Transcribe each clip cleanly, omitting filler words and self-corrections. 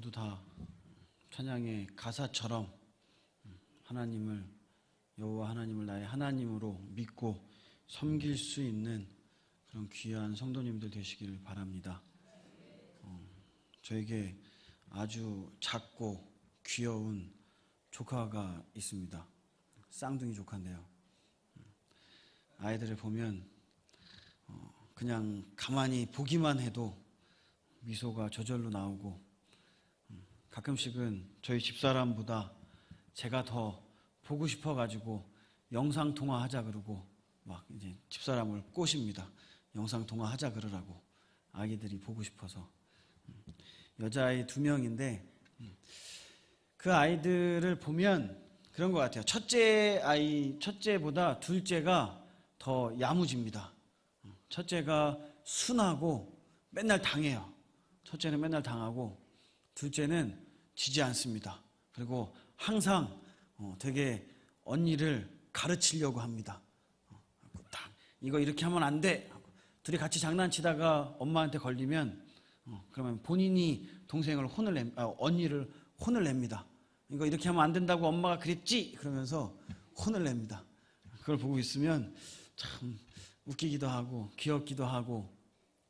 모두 다 찬양의 가사처럼 하나님을, 여호와 하나님을 나의 하나님으로 믿고 섬길 수 있는 그런 귀한 성도님들 되시기를 바랍니다. 저에게 아주 작고 귀여운 조카가 있습니다. 쌍둥이 조카인데요. 아이들을 보면 그냥 가만히 보기만 해도 미소가 저절로 나오고, 가끔씩은 저희 집사람보다 제가 더 보고 싶어가지고 영상통화 하자 그러고 막 이제 집사람을 꼬십니다. 영상통화 하자 그러라고, 아기들이 보고 싶어서. 여자아이 2명인데 그 아이들을 보면 그런 것 같아요. 첫째보다 둘째가 더 야무집니다. 첫째가 순하고 맨날 당해요. 첫째는 맨날 당하고 둘째는 지지 않습니다. 그리고 항상 되게 언니를 가르치려고 합니다. 딱 이거 이렇게 하면 안 돼. 둘이 같이 장난치다가 엄마한테 걸리면 그러면 본인이 언니를 혼을 냅니다. 이거 이렇게 하면 안 된다고 엄마가 그랬지? 그러면서 혼을 냅니다. 그걸 보고 있으면 참 웃기기도 하고 귀엽기도 하고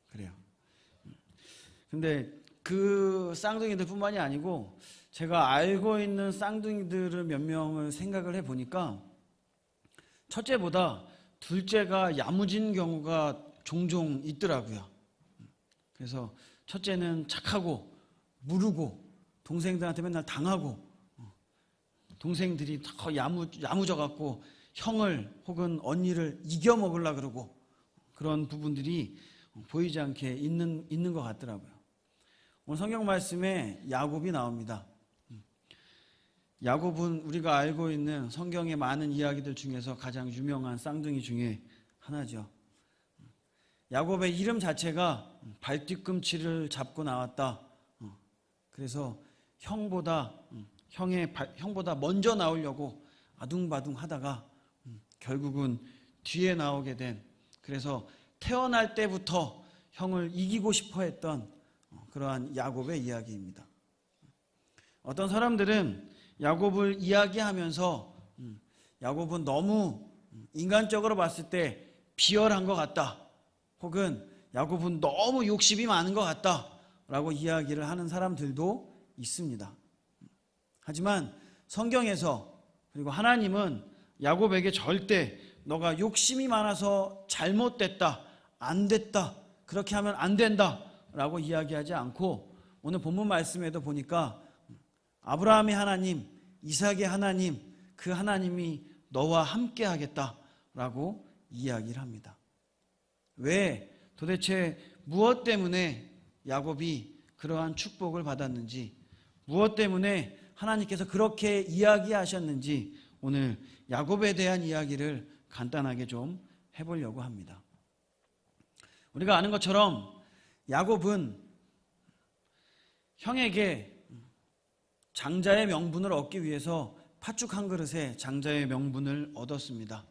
그래요. 근데 그 쌍둥이들 뿐만이 아니고 제가 알고 있는 쌍둥이들을 몇 명을 생각을 해보니까 첫째보다 둘째가 야무진 경우가 종종 있더라고요. 그래서 첫째는 착하고 무르고 동생들한테 맨날 당하고, 동생들이 더 야무져갖고 형을 혹은 언니를 이겨먹으려고 그러고, 그런 부분들이 보이지 않게 있는 것 같더라고요. 오늘 성경 말씀에 야곱이 나옵니다. 야곱은 우리가 알고 있는 성경의 많은 이야기들 중에서 가장 유명한 쌍둥이 중에 하나죠. 야곱의 이름 자체가 발뒤꿈치를 잡고 나왔다. 그래서 형보다 먼저 나오려고 아둥바둥 하다가 결국은 뒤에 나오게 된, 그래서 태어날 때부터 형을 이기고 싶어 했던 그러한 야곱의 이야기입니다. 어떤 사람들은 야곱을 이야기하면서 야곱은 너무 인간적으로 봤을 때 비열한 것 같다, 혹은 야곱은 너무 욕심이 많은 것 같다 라고 이야기를 하는 사람들도 있습니다. 하지만 성경에서, 그리고 하나님은 야곱에게 절대 너가 욕심이 많아서 잘못됐다, 안 됐다, 그렇게 하면 안 된다 라고 이야기하지 않고, 오늘 본문 말씀에도 보니까 아브라함의 하나님, 이삭의 하나님, 그 하나님이 너와 함께 하겠다라고 이야기를 합니다. 왜 도대체 무엇 때문에 야곱이 그러한 축복을 받았는지, 무엇 때문에 하나님께서 그렇게 이야기하셨는지 오늘 야곱에 대한 이야기를 간단하게 좀 해보려고 합니다. 우리가 아는 것처럼 야곱은 형에게 장자의 명분을 얻기 위해서 팥죽 한 그릇에 장자의 명분을 얻었습니다.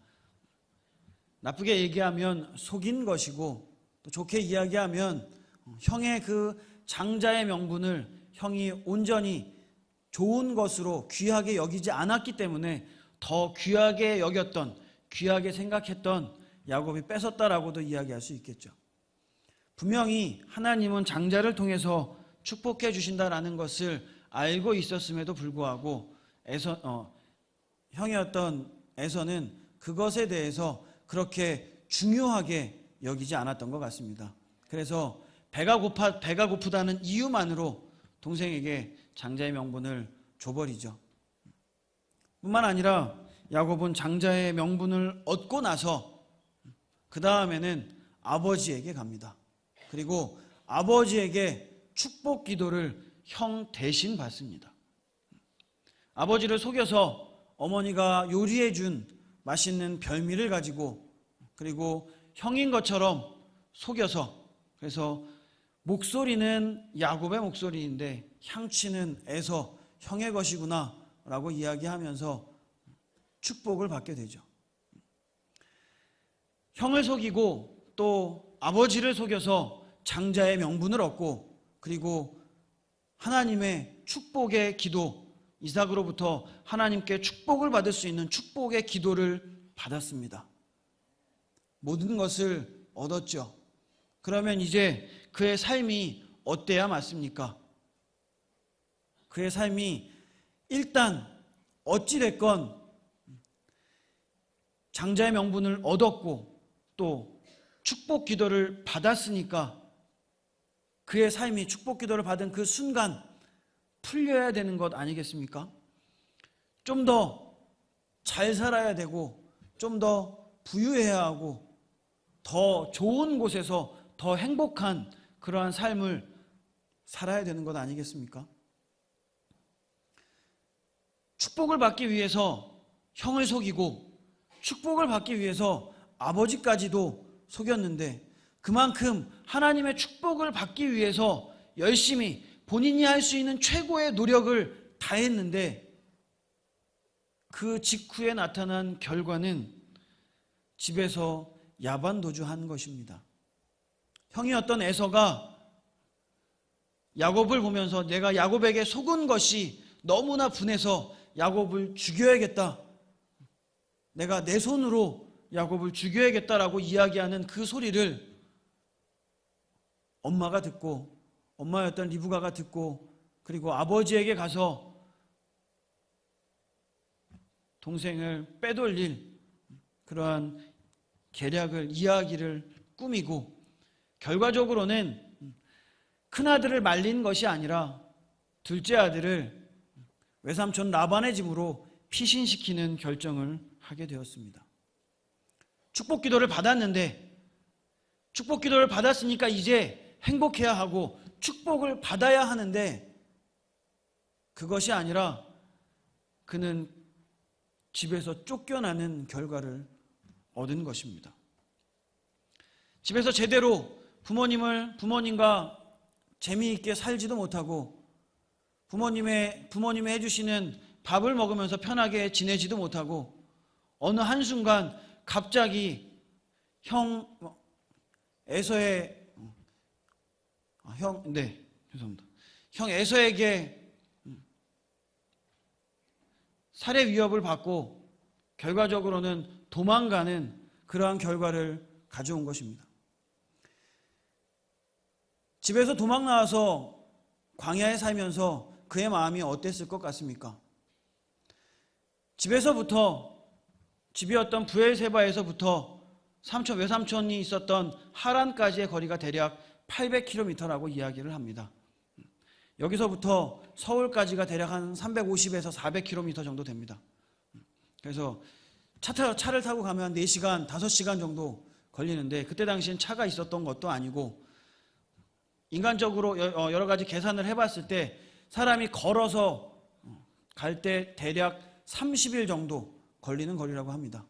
나쁘게 얘기하면 속인 것이고, 또 좋게 이야기하면 형의 그 장자의 명분을 형이 온전히 좋은 것으로 귀하게 여기지 않았기 때문에 더 귀하게 여겼던, 귀하게 생각했던 야곱이 뺏었다라고도 이야기할 수 있겠죠. 분명히 하나님은 장자를 통해서 축복해 주신다라는 것을 알고 있었음에도 불구하고 형이었던 에서는 그것에 대해서 그렇게 중요하게 여기지 않았던 것 같습니다. 그래서 배가 고프다는 이유만으로 동생에게 장자의 명분을 줘버리죠. 뿐만 아니라 야곱은 장자의 명분을 얻고 나서 그 다음에는 아버지에게 갑니다. 그리고 아버지에게 축복 기도를 형 대신 받습니다. 아버지를 속여서 어머니가 요리해 준 맛있는 별미를 가지고, 그리고 형인 것처럼 속여서, 그래서 목소리는 야곱의 목소리인데 향취는 에서 형의 것이구나 라고 이야기하면서 축복을 받게 되죠. 형을 속이고 또 아버지를 속여서 장자의 명분을 얻고, 그리고 하나님의 축복의 기도, 이삭으로부터 하나님께 축복을 받을 수 있는 축복의 기도를 받았습니다. 모든 것을 얻었죠. 그러면 이제 그의 삶이 어때야 맞습니까? 그의 삶이 일단 어찌됐건 장자의 명분을 얻었고 또 축복 기도를 받았으니까 그의 삶이 축복 기도를 받은 그 순간 풀려야 되는 것 아니겠습니까? 좀 더 잘 살아야 되고 좀 더 부유해야 하고 더 좋은 곳에서 더 행복한 그러한 삶을 살아야 되는 것 아니겠습니까? 축복을 받기 위해서 형을 속이고 축복을 받기 위해서 아버지까지도 속였는데 그만큼 하나님의 축복을 받기 위해서 열심히 본인이 할 수 있는 최고의 노력을 다했는데 그 직후에 나타난 결과는 집에서 야반도주한 것입니다. 형이었던 에서가 야곱을 보면서 내가 야곱에게 속은 것이 너무나 분해서 야곱을 죽여야겠다. 내가 내 손으로 야곱을 죽여야겠다라고 이야기하는 그 소리를 엄마가 듣고 엄마였던 리브가가 듣고 그리고 아버지에게 가서 동생을 빼돌릴 그러한 계략을 이야기를 꾸미고 결과적으로는 큰아들을 말린 것이 아니라 둘째 아들을 외삼촌 라반의 집으로 피신시키는 결정을 하게 되었습니다. 축복 기도를 받았는데 축복 기도를 받았으니까 이제 행복해야 하고 축복을 받아야 하는데 그것이 아니라 그는 집에서 쫓겨나는 결과를 얻은 것입니다. 집에서 제대로 부모님과 재미있게 살지도 못하고 부모님이 해주시는 밥을 먹으면서 편하게 지내지도 못하고 어느 한순간 갑자기 형 에서에게 살해 위협을 받고 결과적으로는 도망가는 그러한 결과를 가져온 것입니다. 집에서 도망 나와서 광야에 살면서 그의 마음이 어땠을 것 같습니까? 집이었던 브엘세바에서부터 외삼촌이 있었던 하란까지의 거리가 대략 800km라고 이야기를 합니다. 여기서부터 서울까지가 대략 한 350에서 400km 정도 됩니다. 그래서 차를 타고 가면 4시간, 5시간 정도 걸리는데 그때 당시엔 차가 있었던 것도 아니고 인간적으로 여러 가지 계산을 해봤을 때 사람이 걸어서 갈 때 대략 30일 정도 걸리는 거리라고 합니다.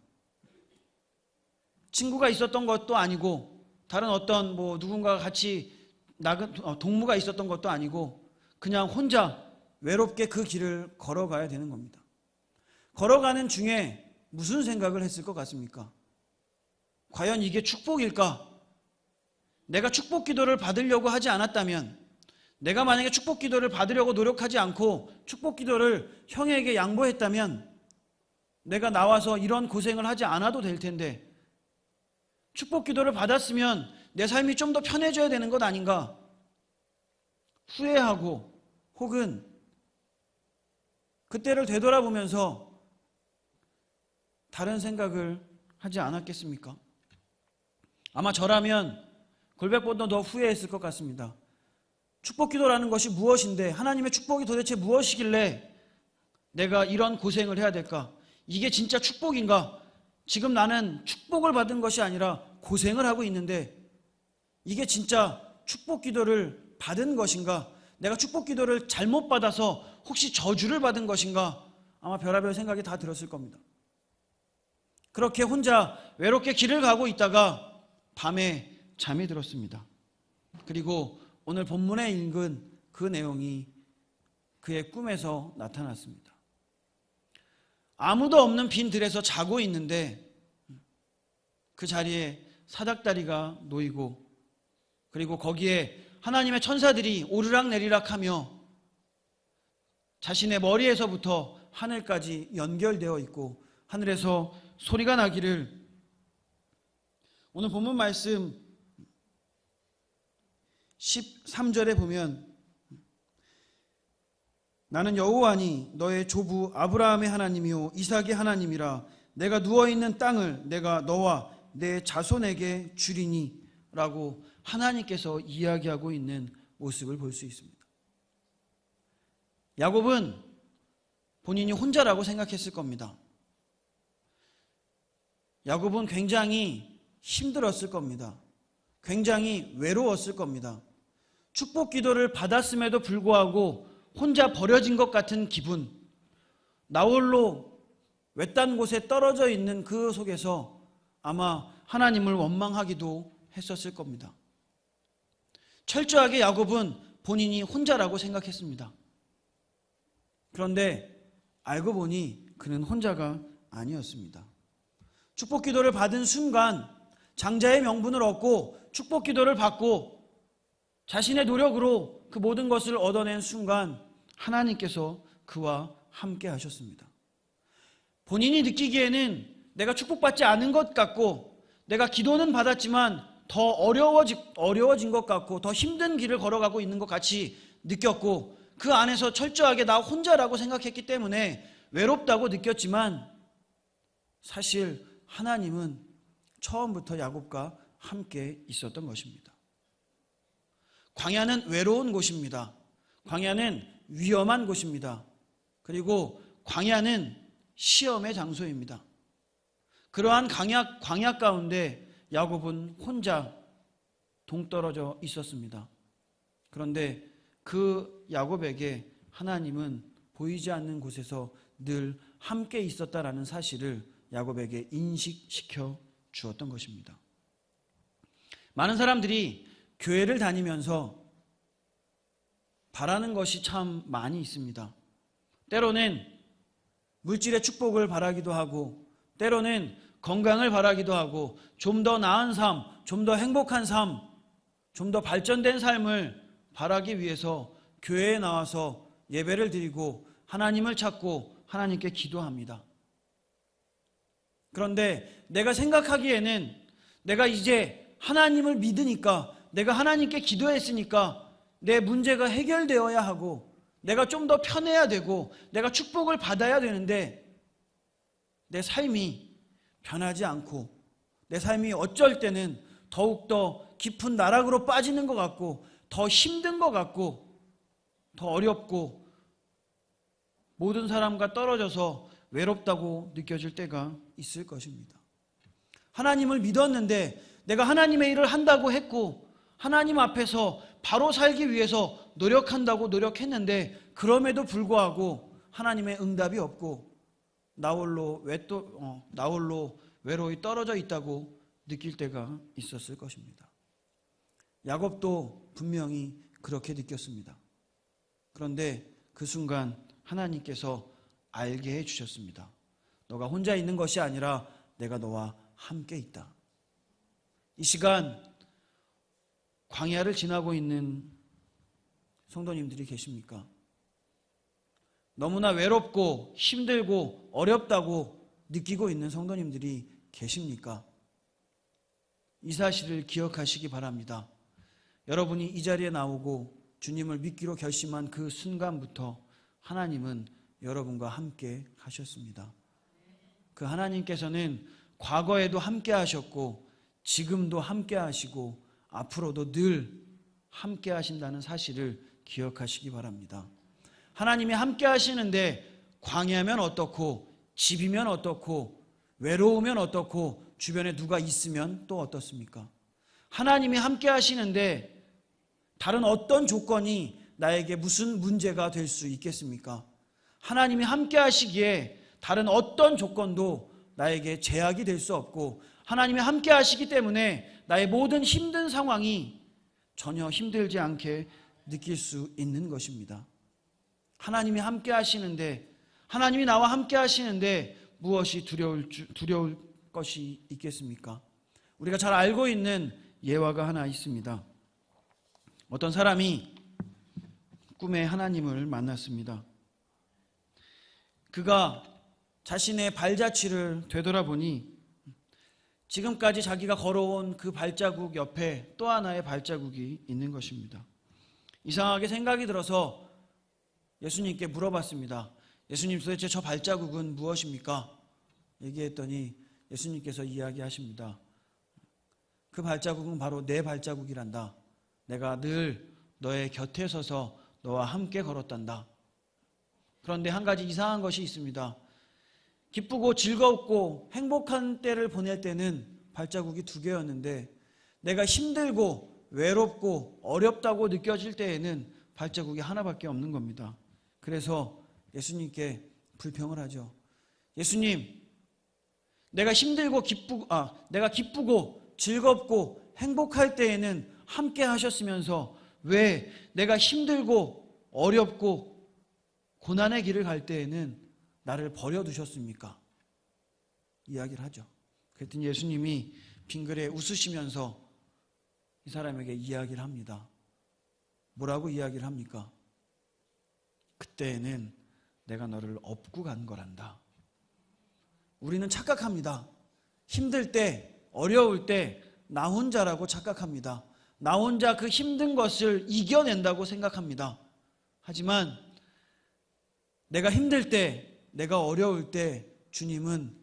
친구가 있었던 것도 아니고 다른 어떤 누군가가 같이 동무가 있었던 것도 아니고 그냥 혼자 외롭게 그 길을 걸어가야 되는 겁니다. 걸어가는 중에 무슨 생각을 했을 것 같습니까? 과연 이게 축복일까? 내가 축복 기도를 받으려고 하지 않았다면, 내가 만약에 축복 기도를 받으려고 노력하지 않고 축복 기도를 형에게 양보했다면 내가 나와서 이런 고생을 하지 않아도 될 텐데 축복 기도를 받았으면 내 삶이 좀 더 편해져야 되는 것 아닌가? 후회하고 혹은 그때를 되돌아보면서 다른 생각을 하지 않았겠습니까? 아마 저라면 골백보다 더 후회했을 것 같습니다. 축복 기도라는 것이 무엇인데 하나님의 축복이 도대체 무엇이길래 내가 이런 고생을 해야 될까? 이게 진짜 축복인가? 지금 나는 축복을 받은 것이 아니라 고생을 하고 있는데 이게 진짜 축복 기도를 받은 것인가? 내가 축복 기도를 잘못 받아서 혹시 저주를 받은 것인가? 아마 별의별 생각이 다 들었을 겁니다. 그렇게 혼자 외롭게 길을 가고 있다가 밤에 잠이 들었습니다. 그리고 오늘 본문에 읽은 그 내용이 그의 꿈에서 나타났습니다. 아무도 없는 빈 들에서 자고 있는데 그 자리에 사닥다리가 놓이고 그리고 거기에 하나님의 천사들이 오르락내리락 하며 자신의 머리에서부터 하늘까지 연결되어 있고 하늘에서 소리가 나기를, 오늘 본문 말씀 13절에 보면 나는 여호와니 너의 조부 아브라함의 하나님이요 이삭의 하나님이라. 내가 누워있는 땅을 내가 너와 내 자손에게 주리니 라고 하나님께서 이야기하고 있는 모습을 볼 수 있습니다. 야곱은 본인이 혼자라고 생각했을 겁니다. 야곱은 굉장히 힘들었을 겁니다. 굉장히 외로웠을 겁니다. 축복 기도를 받았음에도 불구하고 혼자 버려진 것 같은 기분, 나홀로 외딴 곳에 떨어져 있는 그 속에서 아마 하나님을 원망하기도 했었을 겁니다. 철저하게 야곱은 본인이 혼자라고 생각했습니다. 그런데 알고 보니 그는 혼자가 아니었습니다. 축복 기도를 받은 순간 장자의 명분을 얻고 축복 기도를 받고 자신의 노력으로 그 모든 것을 얻어낸 순간 하나님께서 그와 함께 하셨습니다. 본인이 느끼기에는 내가 축복받지 않은 것 같고 내가 기도는 받았지만 더 어려워진 것 같고 더 힘든 길을 걸어가고 있는 것 같이 느꼈고 그 안에서 철저하게 나 혼자라고 생각했기 때문에 외롭다고 느꼈지만 사실 하나님은 처음부터 야곱과 함께 있었던 것입니다. 광야는 외로운 곳입니다. 광야는 위험한 곳입니다. 그리고 광야는 시험의 장소입니다. 그러한 광야 가운데 야곱은 혼자 동떨어져 있었습니다. 그런데 그 야곱에게 하나님은 보이지 않는 곳에서 늘 함께 있었다라는 사실을 야곱에게 인식시켜 주었던 것입니다. 많은 사람들이 교회를 다니면서 바라는 것이 참 많이 있습니다. 때로는 물질의 축복을 바라기도 하고 때로는 건강을 바라기도 하고 좀 더 나은 삶, 좀 더 행복한 삶, 좀 더 발전된 삶을 바라기 위해서 교회에 나와서 예배를 드리고 하나님을 찾고 하나님께 기도합니다. 그런데 내가 생각하기에는 내가 이제 하나님을 믿으니까 내가 하나님께 기도했으니까 내 문제가 해결되어야 하고 내가 좀 더 편해야 되고 내가 축복을 받아야 되는데 내 삶이 변하지 않고 내 삶이 어쩔 때는 더욱더 깊은 나락으로 빠지는 것 같고 더 힘든 것 같고 더 어렵고 모든 사람과 떨어져서 외롭다고 느껴질 때가 있을 것입니다. 하나님을 믿었는데 내가 하나님의 일을 한다고 했고 하나님 앞에서 바로 살기 위해서 노력한다고 노력했는데 그럼에도 불구하고 하나님의 응답이 없고 나홀로 외로이 떨어져 있다고 느낄 때가 있었을 것입니다. 야곱도 분명히 그렇게 느꼈습니다. 그런데 그 순간 하나님께서 알게 해주셨습니다. 너가 혼자 있는 것이 아니라 내가 너와 함께 있다. 이 시간 광야를 지나고 있는 성도님들이 계십니까? 너무나 외롭고 힘들고 어렵다고 느끼고 있는 성도님들이 계십니까? 이 사실을 기억하시기 바랍니다. 여러분이 이 자리에 나오고 주님을 믿기로 결심한 그 순간부터 하나님은 여러분과 함께 하셨습니다. 그 하나님께서는 과거에도 함께 하셨고 지금도 함께 하시고 앞으로도 늘 함께 하신다는 사실을 기억하시기 바랍니다. 하나님이 함께 하시는데 광야면 어떻고 집이면 어떻고 외로우면 어떻고 주변에 누가 있으면 또 어떻습니까? 하나님이 함께 하시는데 다른 어떤 조건이 나에게 무슨 문제가 될 수 있겠습니까? 하나님이 함께 하시기에 다른 어떤 조건도 나에게 제약이 될 수 없고 하나님이 함께 하시기 때문에 나의 모든 힘든 상황이 전혀 힘들지 않게 느낄 수 있는 것입니다. 하나님이 함께 하시는데 하나님이 나와 함께 하시는데 무엇이 두려울 것이 있겠습니까? 우리가 잘 알고 있는 예화가 하나 있습니다. 어떤 사람이 꿈에 하나님을 만났습니다. 그가 자신의 발자취를 되돌아보니 지금까지 자기가 걸어온 그 발자국 옆에 또 하나의 발자국이 있는 것입니다. 이상하게 생각이 들어서 예수님께 물어봤습니다. 예수님, 도대체 저 발자국은 무엇입니까? 얘기했더니 예수님께서 이야기하십니다. 그 발자국은 바로 내 발자국이란다. 내가 늘 너의 곁에 서서 너와 함께 걸었단다. 그런데 한 가지 이상한 것이 있습니다. 기쁘고 즐겁고 행복한 때를 보낼 때는 발자국이 2개였는데 내가 힘들고 외롭고 어렵다고 느껴질 때에는 발자국이 하나밖에 없는 겁니다. 그래서 예수님께 불평을 하죠. 예수님, 내가 기쁘고 즐겁고 행복할 때에는 함께 하셨으면서 왜 내가 힘들고 어렵고 고난의 길을 갈 때에는 나를 버려두셨습니까? 이야기를 하죠. 그랬더니 예수님이 빙그레 웃으시면서 이 사람에게 이야기를 합니다. 뭐라고 이야기를 합니까? 그때에는 내가 너를 업고 간 거란다. 우리는 착각합니다. 힘들 때, 어려울 때 나 혼자라고 착각합니다. 나 혼자 그 힘든 것을 이겨낸다고 생각합니다. 하지만 내가 힘들 때, 내가 어려울 때 주님은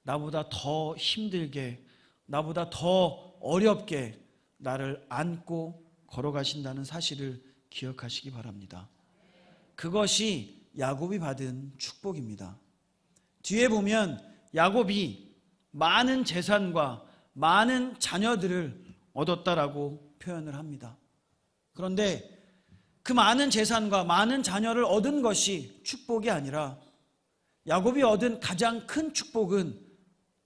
나보다 더 힘들게, 나보다 더 어렵게 나를 안고 걸어가신다는 사실을 기억하시기 바랍니다. 그것이 야곱이 받은 축복입니다. 뒤에 보면 야곱이 많은 재산과 많은 자녀들을 얻었다라고 표현을 합니다. 그런데 그 많은 재산과 많은 자녀를 얻은 것이 축복이 아니라 야곱이 얻은 가장 큰 축복은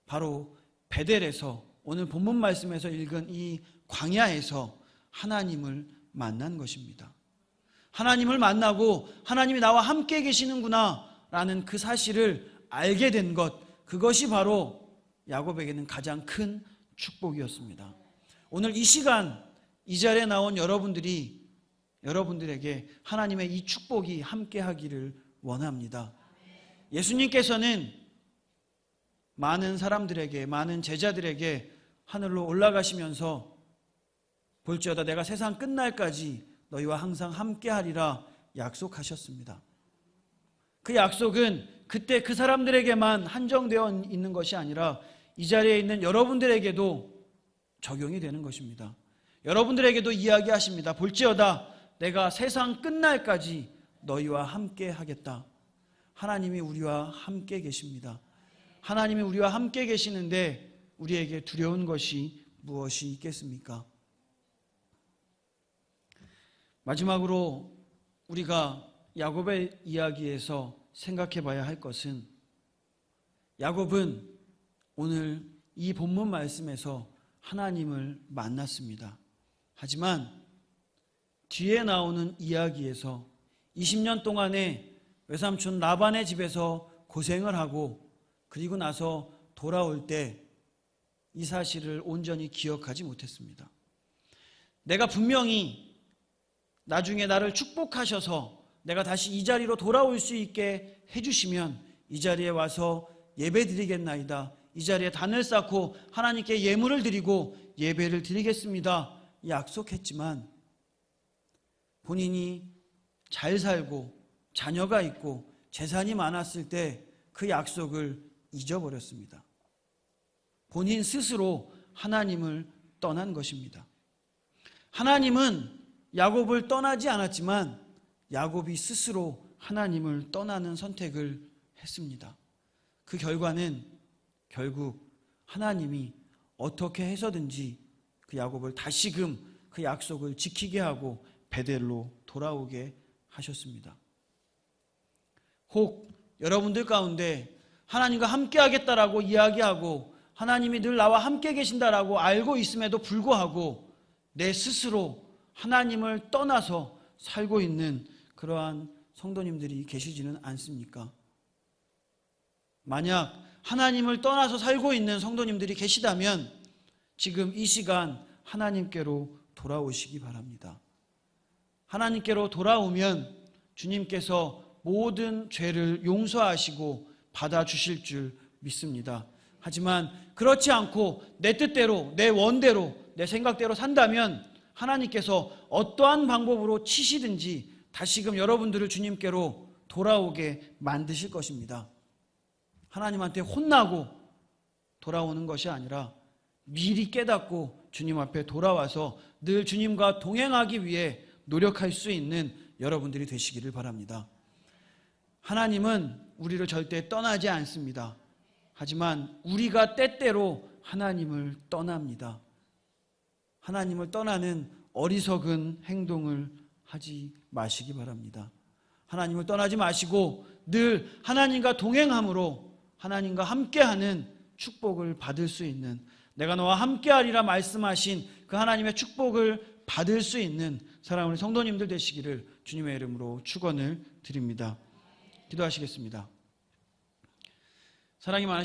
바로 베델에서, 오늘 본문 말씀에서 읽은 이 광야에서 하나님을 만난 것입니다. 하나님을 만나고 하나님이 나와 함께 계시는구나 라는 그 사실을 알게 된 것, 그것이 바로 야곱에게는 가장 큰 축복이었습니다. 오늘 이 시간 이 자리에 나온 여러분들에게 하나님의 이 축복이 함께 하기를 원합니다. 예수님께서는 많은 사람들에게, 많은 제자들에게 하늘로 올라가시면서 볼지어다 내가 세상 끝날까지 너희와 항상 함께하리라 약속하셨습니다. 그 약속은 그때 그 사람들에게만 한정되어 있는 것이 아니라 이 자리에 있는 여러분들에게도 적용이 되는 것입니다. 여러분들에게도 이야기하십니다. 볼지어다 내가 세상 끝날까지 너희와 함께 하겠다. 하나님이 우리와 함께 계십니다. 하나님이 우리와 함께 계시는데 우리에게 두려운 것이 무엇이 있겠습니까? 마지막으로 우리가 야곱의 이야기에서 생각해 봐야 할 것은, 야곱은 오늘 이 본문 말씀에서 하나님을 만났습니다. 하지만 뒤에 나오는 이야기에서 20년 동안에 외삼촌 라반의 집에서 고생을 하고 그리고 나서 돌아올 때 이 사실을 온전히 기억하지 못했습니다. 내가 분명히 나중에 나를 축복하셔서 내가 다시 이 자리로 돌아올 수 있게 해주시면 이 자리에 와서 예배 드리겠나이다. 이 자리에 단을 쌓고 하나님께 예물을 드리고 예배를 드리겠습니다. 약속했지만 본인이 잘 살고 자녀가 있고 재산이 많았을 때 그 약속을 잊어버렸습니다. 본인 스스로 하나님을 떠난 것입니다. 하나님은 야곱을 떠나지 않았지만 야곱이 스스로 하나님을 떠나는 선택을 했습니다. 그 결과는 결국 하나님이 어떻게 해서든지 그 야곱을 다시금 그 약속을 지키게 하고 베델로 돌아오게 하셨습니다. 혹 여러분들 가운데 하나님과 함께 하겠다라고 이야기하고 하나님이 늘 나와 함께 계신다라고 알고 있음에도 불구하고 내 스스로 하나님을 떠나서 살고 있는 그러한 성도님들이 계시지는 않습니까? 만약 하나님을 떠나서 살고 있는 성도님들이 계시다면 지금 이 시간 하나님께로 돌아오시기 바랍니다. 하나님께로 돌아오면 주님께서 모든 죄를 용서하시고 받아주실 줄 믿습니다. 하지만 그렇지 않고 내 뜻대로, 내 원대로, 내 생각대로 산다면 하나님께서 어떠한 방법으로 치시든지 다시금 여러분들을 주님께로 돌아오게 만드실 것입니다. 하나님한테 혼나고 돌아오는 것이 아니라 미리 깨닫고 주님 앞에 돌아와서 늘 주님과 동행하기 위해 노력할 수 있는 여러분들이 되시기를 바랍니다. 하나님은 우리를 절대 떠나지 않습니다. 하지만 우리가 때때로 하나님을 떠납니다. 하나님을 떠나는 어리석은 행동을 하지 마시기 바랍니다. 하나님을 떠나지 마시고 늘 하나님과 동행함으로 하나님과 함께하는 축복을 받을 수 있는, 내가 너와 함께하리라 말씀하신 그 하나님의 축복을 받을 수 있는 사랑하는 성도님들 되시기를 주님의 이름으로 축원을 드립니다. 기도하시겠습니다. 사랑이 많으신